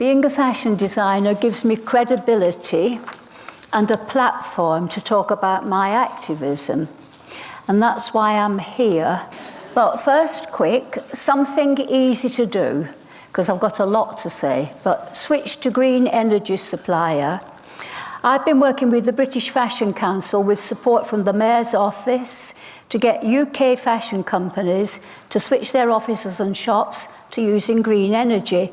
Being a fashion designer gives me credibility and a platform to talk about my activism. And that's why I'm here. But first, quick, something easy to do, because I've got a lot to say, but switch to green energy supplier. I've been working with the British Fashion Council with support from the Mayor's Office to get UK fashion companies to switch their offices and shops to using green energy.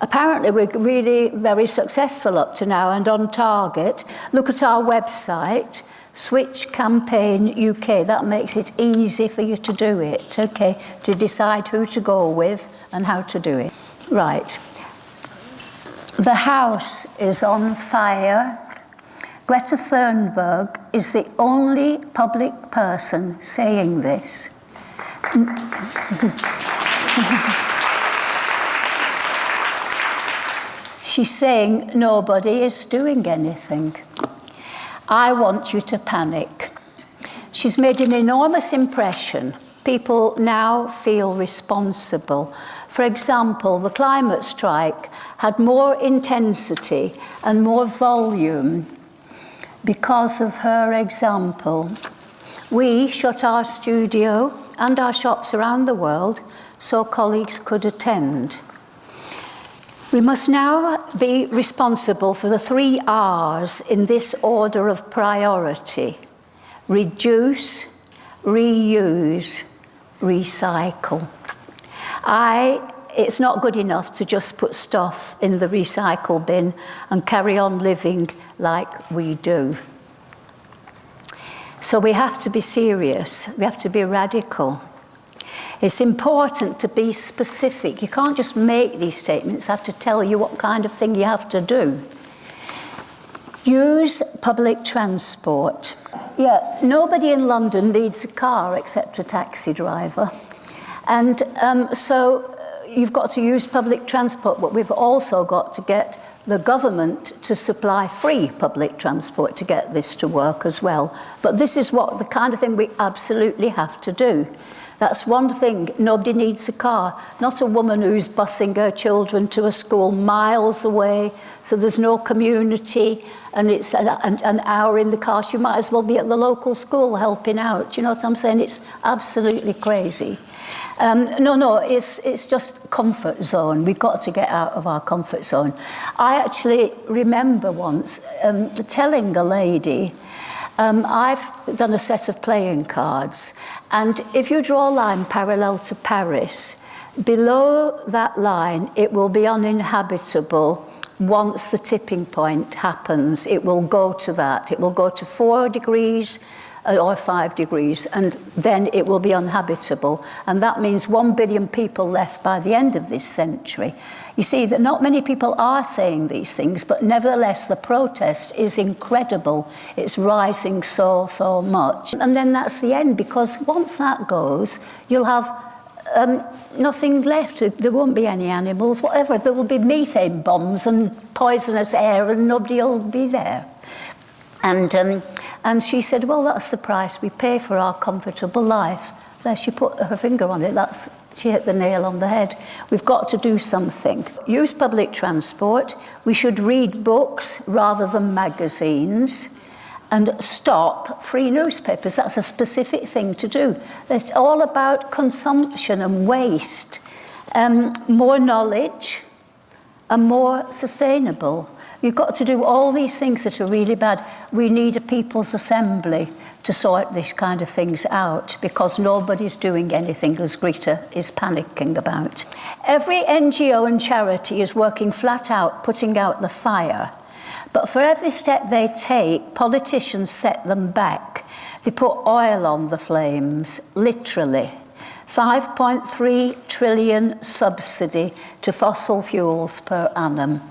Apparently, we're really very successful up to now and on target. Look at our website, Switch Campaign UK. That makes it easy for you to do it, okay, to decide who to go with and how to do it. Right. The house is on fire. Greta Thunberg is the only public person saying this. She's saying nobody is doing anything. I want you to panic. She's made an enormous impression. People now feel responsible. For example, the climate strike had more intensity and more volume because of her example. We shut our studio and our shops around the world so colleagues could attend. We must now be responsible for the 3 R's in this order of priority: reduce, reuse, recycle. It's not good enough to just put stuff in the recycle bin and carry on living like we do. So we have to be serious, we have to be radical. It's important to be specific. You can't just make these statements, I have to tell you what kind of thing you have to do. Use public transport. Yeah, nobody in London needs a car except a taxi driver. And so you've got to use public transport, but we've also got to get the government to supply free public transport to get this to work as well. But this is the kind of thing we absolutely have to do. That's one thing. Nobody needs a car. Not a woman who's busing her children to a school miles away, so there's no community, and it's an hour in the car. She might as well be at the local school helping out. You know what I'm saying? It's absolutely crazy. It's just comfort zone. We've got to get out of our comfort zone. I actually remember once telling a lady, I've done a set of playing cards, and if you draw a line parallel to Paris, below that line it will be uninhabitable. Once the tipping point happens, it will go to that. It will go to 4 degrees or 5 degrees, and then it will be uninhabitable. And that means 1 billion people left by the end of this century. You see that not many people are saying these things, but nevertheless the protest is incredible. It's rising so much. And then that's the end, because once that goes, you'll have nothing left. There won't be any animals, whatever. There will be methane bombs and poisonous air, and nobody will be there. And she said, well, that's the price we pay for our comfortable life. There, she put her finger on it. She hit the nail on the head. We've got to do something. Use public transport. We should read books rather than magazines. And stop free newspapers. That's a specific thing to do. It's all about consumption and waste. More knowledge and more sustainable. You've got to do all these things that are really bad. We need a people's assembly to sort these kind of things out, because nobody's doing anything, as Greta is panicking about. Every NGO and charity is working flat out, putting out the fire. But for every step they take, politicians set them back. They put oil on the flames, literally. 5.3 trillion subsidy to fossil fuels per annum.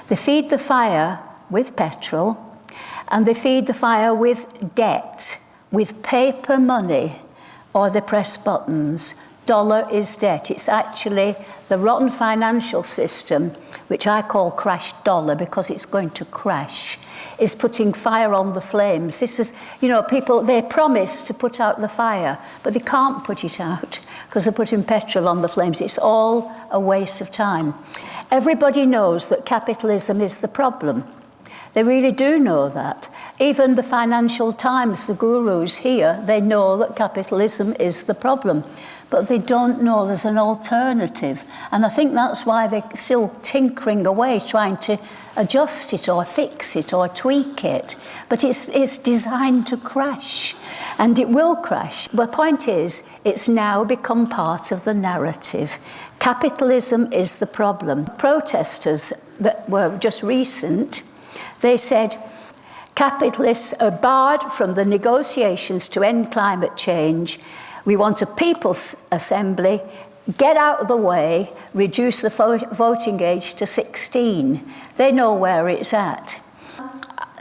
They feed the fire with petrol, and they feed the fire with debt, with paper money, or they press buttons dollar is debt. It's actually the rotten financial system, which I call crash dollar because it's going to crash, is putting fire on the flames. This is, you know, people, they promise to put out the fire, but they can't put it out because they're putting petrol on the flames. It's all a waste of time. Everybody knows that capitalism is the problem. They really do know that. Even the Financial Times, the gurus here, they know that capitalism is the problem. But they don't know there's an alternative. And I think that's why they're still tinkering away, trying to adjust it or fix it or tweak it. But it's designed to crash. And it will crash. The point is, it's now become part of the narrative. Capitalism is the problem. Protesters that were just recent, they said, capitalists are barred from the negotiations to end climate change. We want a people's assembly, get out of the way, reduce the voting age to 16. They know where it's at.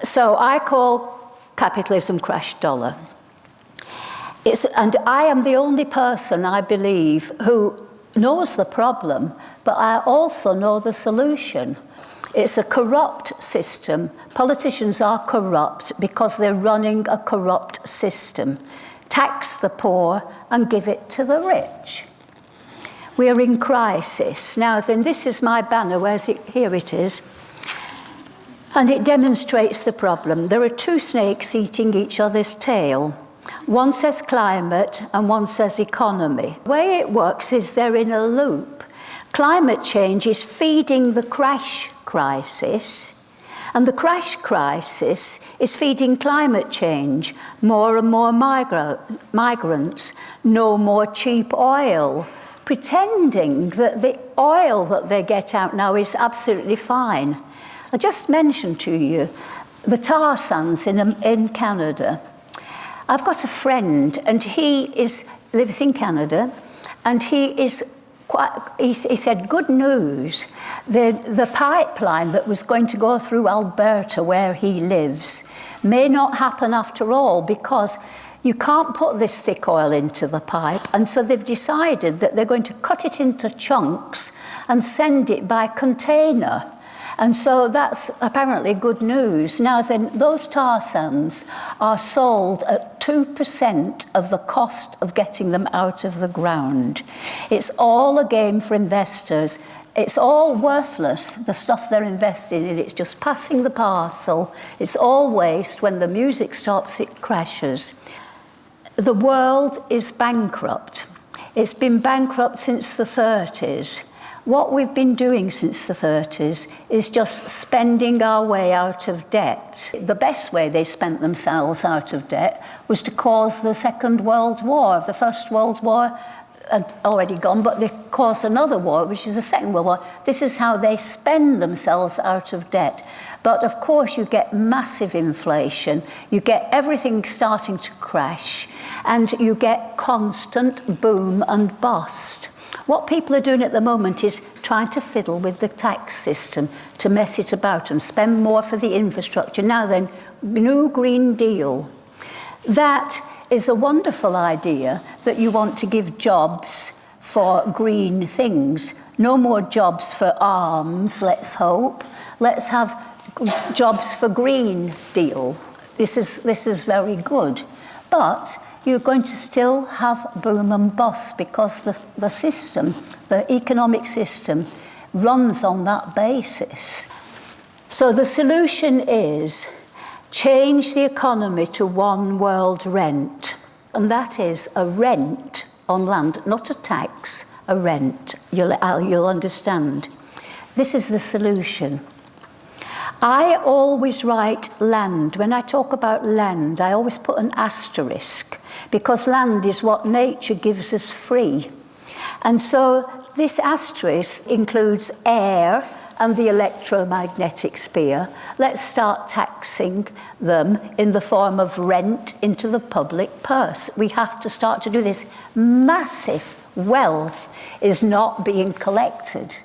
So I call capitalism crash dollar. And I am the only person, I believe, who knows the problem, but I also know the solution. It's a corrupt system. Politicians are corrupt because they're running a corrupt system. Tax the poor and give it to the rich. We are in crisis. Now then, this is my banner. Where's it? Here it is. And it demonstrates the problem. There are two snakes eating each other's tail. One says climate and one says economy. The way it works is they're in a loop. Climate change is feeding the crash crisis, and the crash crisis is feeding climate change. More and more migrants, no more cheap oil, pretending that the oil that they get out now is absolutely fine. I just mentioned to you the tar sands in Canada. I've got a friend, and he lives in Canada, and he said, good news, the pipeline that was going to go through Alberta, where he lives, may not happen after all, because you can't put this thick oil into the pipe. And so they've decided that they're going to cut it into chunks and send it by container. And so that's apparently good news. Now then, those tar sands are sold at 2% of the cost of getting them out of the ground. It's all a game for investors. It's all worthless, the stuff they're investing in. It's just passing the parcel. It's all waste. When the music stops, it crashes. The world is bankrupt. It's been bankrupt since the 30s. What we've been doing since the 30s is just spending our way out of debt. The best way they spent themselves out of debt was to cause the Second World War. The First World War had already gone, but they caused another war, which is the Second World War. This is how they spend themselves out of debt. But of course you get massive inflation, you get everything starting to crash, and you get constant boom and bust. What people are doing at the moment is trying to fiddle with the tax system to mess it about and spend more for the infrastructure. Now then, New Green Deal. That is a wonderful idea, that you want to give jobs for green things. No more jobs for arms, let's hope. Let's have jobs for Green Deal. This is very good. But you're going to still have boom and bust because the system, the economic system, runs on that basis. So the solution is change the economy to one world rent. And that is a rent on land, not a tax, a rent. You'll understand. This is the solution. I always write land. When I talk about land, I always put an asterisk, because land is what nature gives us free. And so this asterisk includes air and the electromagnetic sphere. Let's start taxing them in the form of rent into the public purse. We have to start to do this. Massive wealth is not being collected.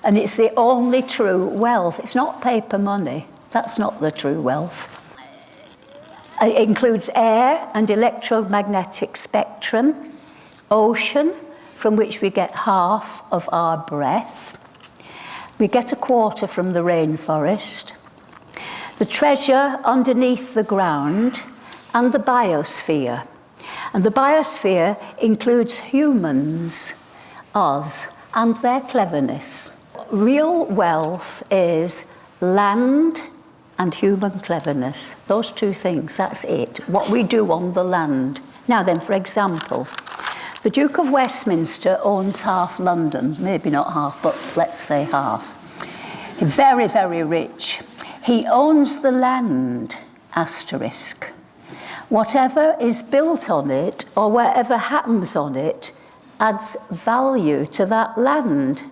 And it's the only true wealth. It's not paper money. That's not the true wealth. It includes air and electromagnetic spectrum, ocean, from which we get half of our breath. We get a quarter from the rainforest, the treasure underneath the ground, and the biosphere. And the biosphere includes humans, us, and their cleverness. Real wealth is land and human cleverness. Those two things, that's it. What we do on the land. Now then, for example, the Duke of Westminster owns half London. Maybe not half, but let's say half. Very, very rich. He owns the land, asterisk. Whatever is built on it or whatever happens on it adds value to that land.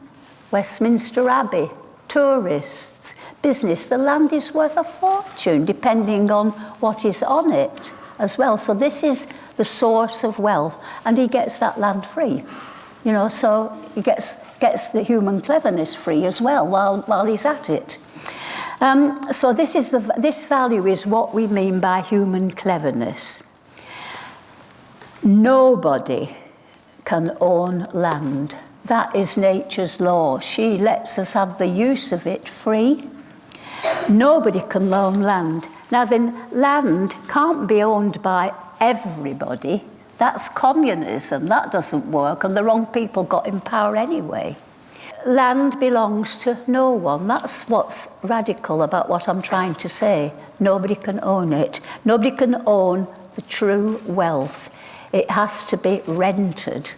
Westminster Abbey, tourists, business. The land is worth a fortune depending on what is on it as well. So this is the source of wealth, and he gets that land free. You know, so he gets the human cleverness free as well while he's at it. So this value is what we mean by human cleverness. Nobody can own land. That is nature's law. She lets us have the use of it free. Nobody can own land. Now then, land can't be owned by everybody. That's communism. That doesn't work, and the wrong people got in power anyway. Land belongs to no one. That's what's radical about what I'm trying to say. Nobody can own it. Nobody can own the true wealth. It has to be rented.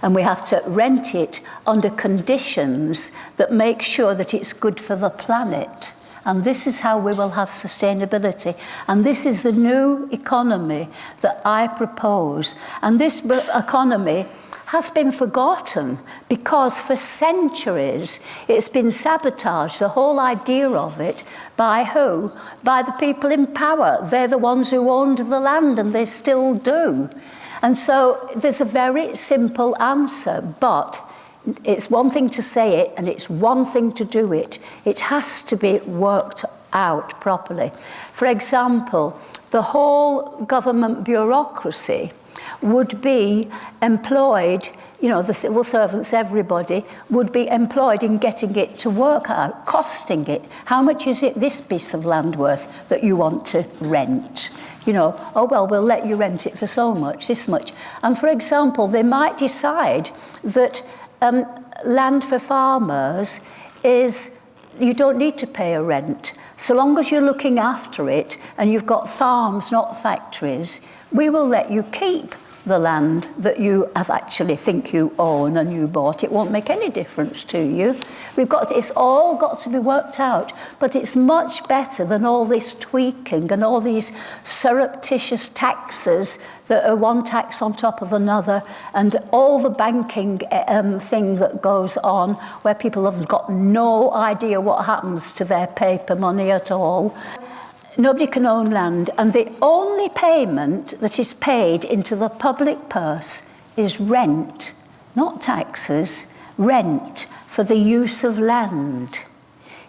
And we have to rent it under conditions that make sure that it's good for the planet. And this is how we will have sustainability. And this is the new economy that I propose. And this economy has been forgotten because for centuries it's been sabotaged, the whole idea of it, by who? By the people in power. They're the ones who owned the land, and they still do. And so there's a very simple answer, but it's one thing to say it and it's one thing to do it. It has to be worked out properly. For example, the whole government bureaucracy would be employed, you know, the civil servants, everybody, would be employed in getting it to work out, costing it. How much is it, this piece of land worth that you want to rent? You know, oh, well, we'll let you rent it for so much, this much. And for example, they might decide that land for farmers is, you don't need to pay a rent. So long as you're looking after it and you've got farms, not factories, we will let you keep the land that you have actually think you own and you bought. It won't make any difference to you. It's all got to be worked out, but it's much better than all this tweaking and all these surreptitious taxes that are one tax on top of another, and all the banking thing that goes on where people have got no idea what happens to their paper money at all. Nobody can own land, and the only payment that is paid into the public purse is rent, not taxes, rent for the use of land.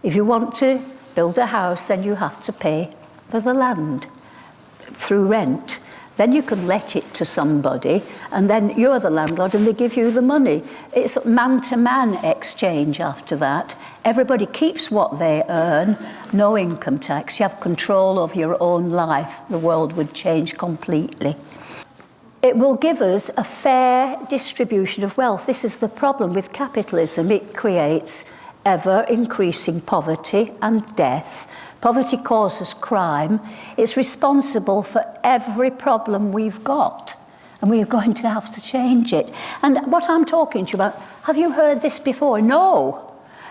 If you want to build a house, then you have to pay for the land through rent. Then you can let it to somebody, and then you're the landlord and they give you the money. It's man-to-man exchange after that. Everybody keeps what they earn, no income tax. You have control of your own life. The world would change completely. It will give us a fair distribution of wealth. This is the problem with capitalism. It creates ever-increasing poverty and death. Poverty causes crime. It's responsible for every problem we've got, and we're going to have to change it. And what I'm talking to you about, have you heard this before? No.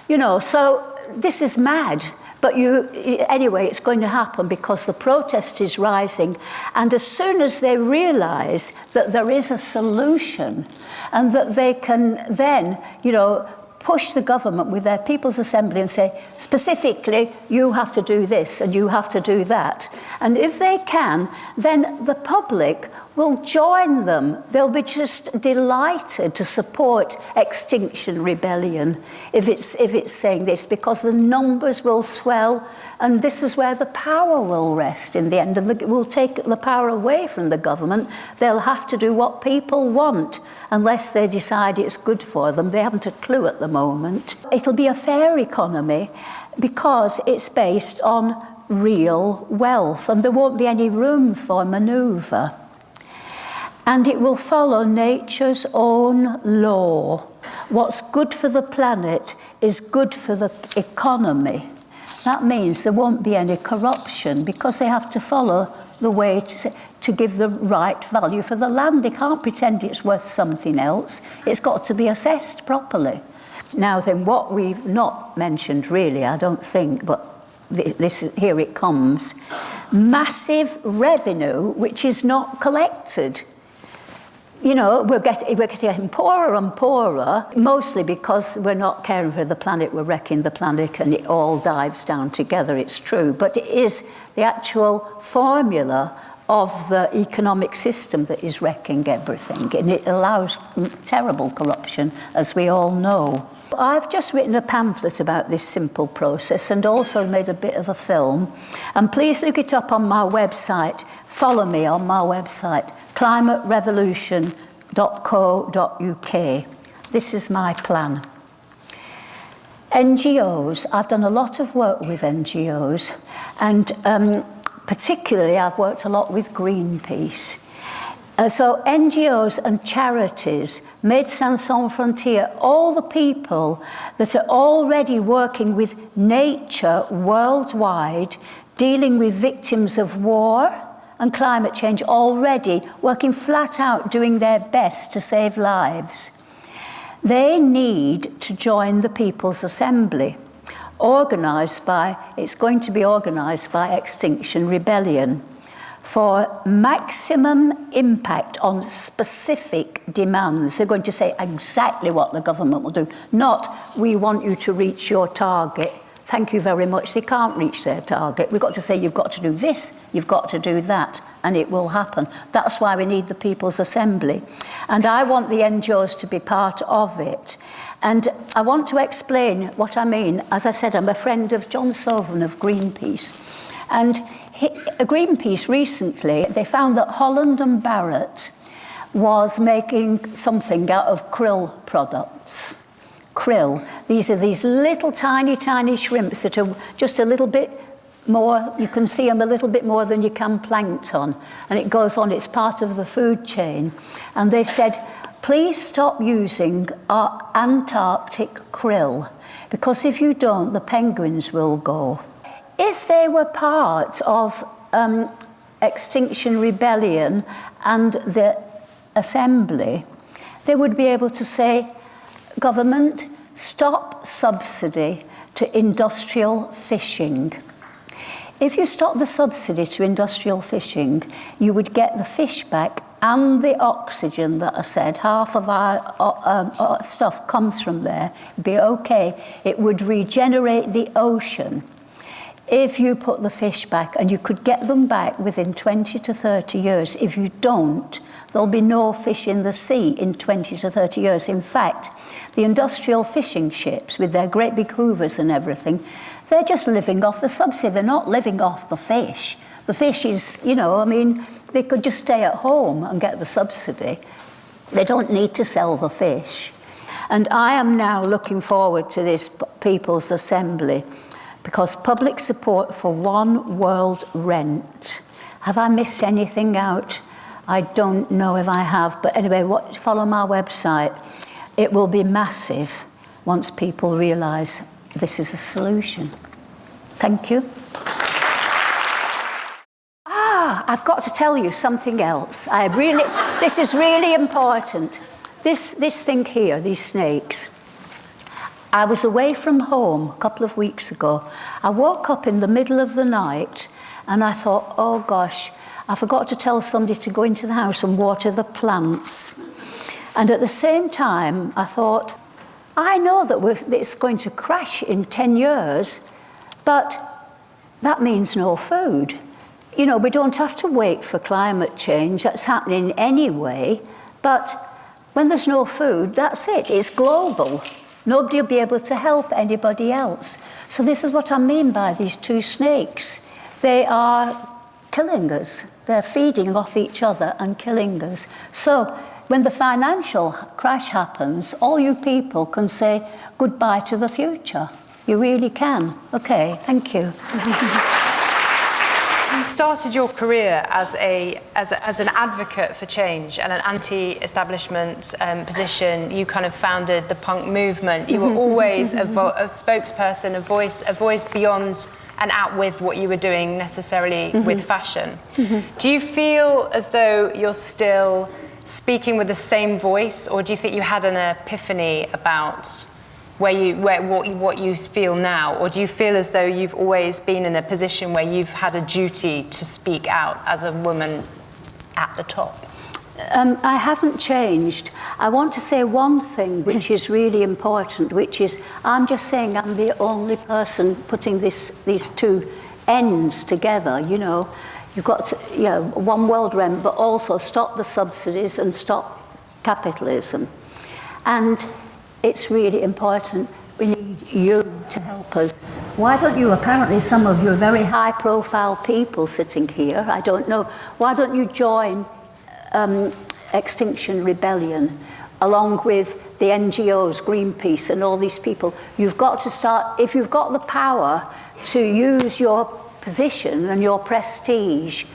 You know, so this is mad. But anyway, it's going to happen because the protest is rising. And as soon as they realise that there is a solution and that they can then, you know, push the government with their People's Assembly and say, specifically, you have to do this and you have to do that. And if they can, then the public will join them. They'll be just delighted to support Extinction Rebellion if it's saying this, because the numbers will swell, and this is where the power will rest in the end, and it will take the power away from the government. They'll have to do what people want unless they decide it's good for them. They haven't a clue at the moment. It'll be a fair economy because it's based on real wealth, and there won't be any room for manoeuvre. And it will follow nature's own law. What's good for the planet is good for the economy. That means there won't be any corruption because they have to follow the way to give the right value for the land. They can't pretend it's worth something else. It's got to be assessed properly. Now then, what we've not mentioned really, I don't think, but here it comes. Massive revenue which is not collected. You know, we're getting poorer and poorer, mostly because we're not caring for the planet, we're wrecking the planet, and it all dives down together, it's true. But it is the actual formula of the economic system that is wrecking everything, and it allows terrible corruption, as we all know. I've just written a pamphlet about this simple process and also made a bit of a film. And please look it up on my website. Follow me on my website, climaterevolution.co.uk. This is my plan. NGOs, I've done a lot of work with NGOs, and particularly I've worked a lot with Greenpeace. So NGOs and charities, Médecins Sans Frontières, all the people that are already working with nature worldwide, dealing with victims of war and climate change, already working flat out, doing their best to save lives. They need to join the People's Assembly, it's going to be organised by Extinction Rebellion, for maximum impact on specific demands. They're going to say exactly what the government will do, not we want you to reach your target. Thank you very much. They can't reach their target. We've got to say you've got to do this, you've got to do that, and it will happen. That's why we need the People's Assembly. And I want the NGOs to be part of it. And I want to explain what I mean. As I said, I'm a friend of John Sovan of Greenpeace. And Greenpeace recently, they found that Holland and Barrett was making something out of krill products. Krill. These are these little tiny shrimps that are just a little bit more, you can see them a little bit more than you can plankton. And it goes on, it's part of the food chain. And they said, please stop using our Antarctic krill, because if you don't, the penguins will go. If they were part of Extinction Rebellion and the Assembly, they would be able to say, government, stop subsidy to industrial fishing. If you stop the subsidy to industrial fishing, you would get the fish back and the oxygen that I said, half of our stuff comes from there. It'd be okay. It would regenerate the ocean if you put the fish back, and you could get them back within 20 to 30 years. If you don't, there'll be no fish in the sea in 20 to 30 years. In fact, the industrial fishing ships with their great big hoovers and everything, they're just living off the subsidy. They're not living off the fish. The fish is, you know, I mean, they could just stay at home and get the subsidy. They don't need to sell the fish. And I am now looking forward to this People's Assembly, because public support for one world rent. Have I missed anything out? I don't know if I have, but anyway, follow my website. It will be massive once people realise this is a solution. Thank you. I've got to tell you something else. This is really important. This thing here, these snakes. I was away from home a couple of weeks ago. I woke up in the middle of the night and I thought, oh gosh, I forgot to tell somebody to go into the house and water the plants. And at the same time, I thought, I know that it's going to crash in 10 years, but that means no food. You know, we don't have to wait for climate change. That's happening anyway. But when there's no food, that's it. It's global. Nobody will be able to help anybody else. So this is what I mean by these two snakes. They are killing us. They're feeding off each other and killing us. So when the financial crash happens, all you people can say goodbye to the future. You really can. Okay, thank you. You started your career as an advocate for change and an anti-establishment position. You kind of founded the punk movement. You were always a spokesperson, a voice beyond and out with what you were doing necessarily with fashion. Do you feel as though you're still speaking with the same voice, or do you think you had an epiphany about what you feel now, or do you feel as though you've always been in a position where you've had a duty to speak out as a woman at the top? I haven't changed. I want to say one thing which is really important, which is I'm just saying I'm the only person putting these two ends together, you know. You've got to, one world rent, but also stop the subsidies and stop capitalism. And it's really important. We need you to help us. Why don't you, apparently some of you are very high-profile people sitting here, I don't know, why don't you join Extinction Rebellion along with the NGOs, Greenpeace and all these people? You've got to start, if you've got the power to use your position and your prestige,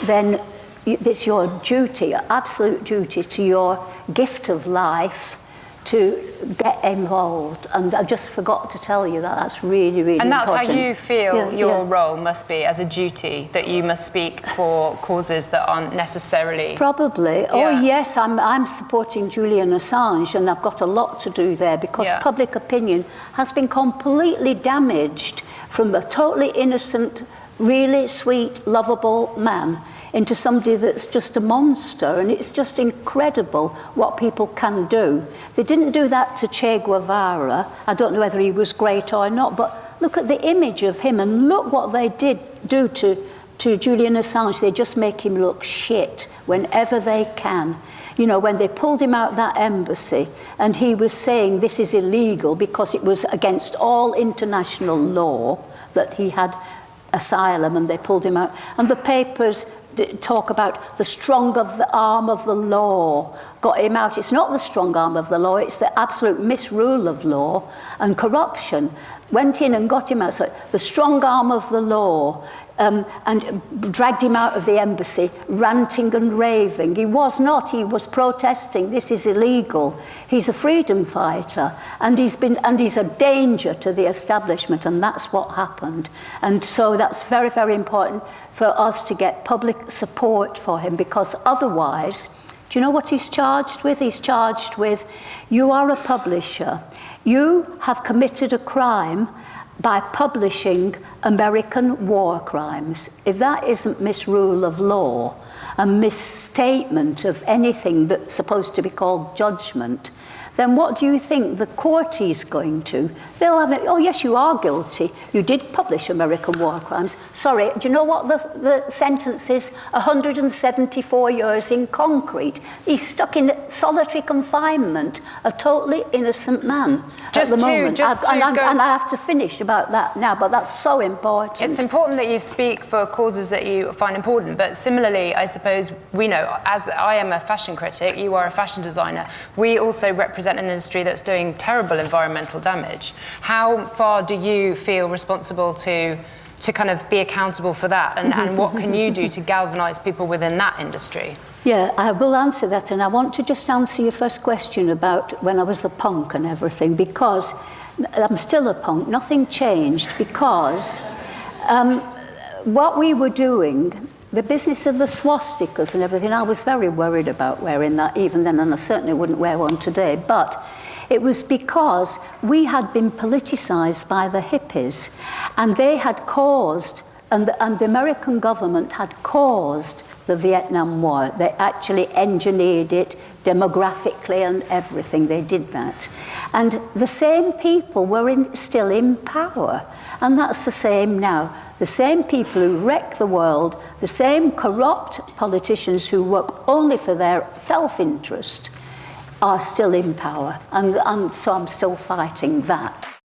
then it's your duty, your absolute duty to your gift of life to get involved. And I just forgot to tell you that that's really, really important. And that's how you feel your role must be, as a duty, that you must speak for causes that aren't necessarily... Probably. Yeah. Oh, yes, I'm supporting Julian Assange, and I've got a lot to do there, because public opinion has been completely damaged from a totally innocent, really sweet, lovable man into somebody that's just a monster, and it's just incredible what people can do. They didn't do that to Che Guevara. I don't know whether he was great or not, but look at the image of him, and look what they did do to Julian Assange. They just make him look shit whenever they can. You know, when they pulled him out of that embassy and he was saying this is illegal because it was against all international law that he had asylum, and they pulled him out. And the papers talk about the strong arm of the law got him out. It's not the strong arm of the law, it's the absolute misrule of law and corruption went in and got him out. So the strong arm of the law and dragged him out of the embassy, ranting and raving. He was not, he was protesting, this is illegal. He's a freedom fighter, and he's a danger to the establishment, and that's what happened. And so that's very, very important for us to get public support for him, because otherwise, do you know what he's charged with? He's charged with, you are a publisher. You have committed a crime by publishing American war crimes. If that isn't misrule of law, a misstatement of anything that's supposed to be called judgment, then what do you think the court is going to? They'll have it, oh yes, you are guilty. You did publish American war crimes. Sorry, do you know what the sentence is? 174 years in concrete. He's stuck in solitary confinement, a totally innocent man at the moment. And I have to finish about that now, but that's so important. It's important that you speak for causes that you find important, but similarly, I suppose, we know, as I am a fashion critic, you are a fashion designer, we also represent an industry that's doing terrible environmental damage. How far do you feel responsible to kind of be accountable for that, and what can you do to galvanise people within that industry? Yeah, I will answer that, and I want to just answer your first question about when I was a punk and everything, because I'm still a punk, nothing changed, because what we were doing, the business of the swastikas and everything, I was very worried about wearing that even then, and I certainly wouldn't wear one today, but it was because we had been politicised by the hippies, and they had caused And the American government had caused the Vietnam War. They actually engineered it demographically and everything. They did that. And the same people were still in power. And that's the same now. The same people who wreck the world, the same corrupt politicians who work only for their self-interest are still in power. And so I'm still fighting that.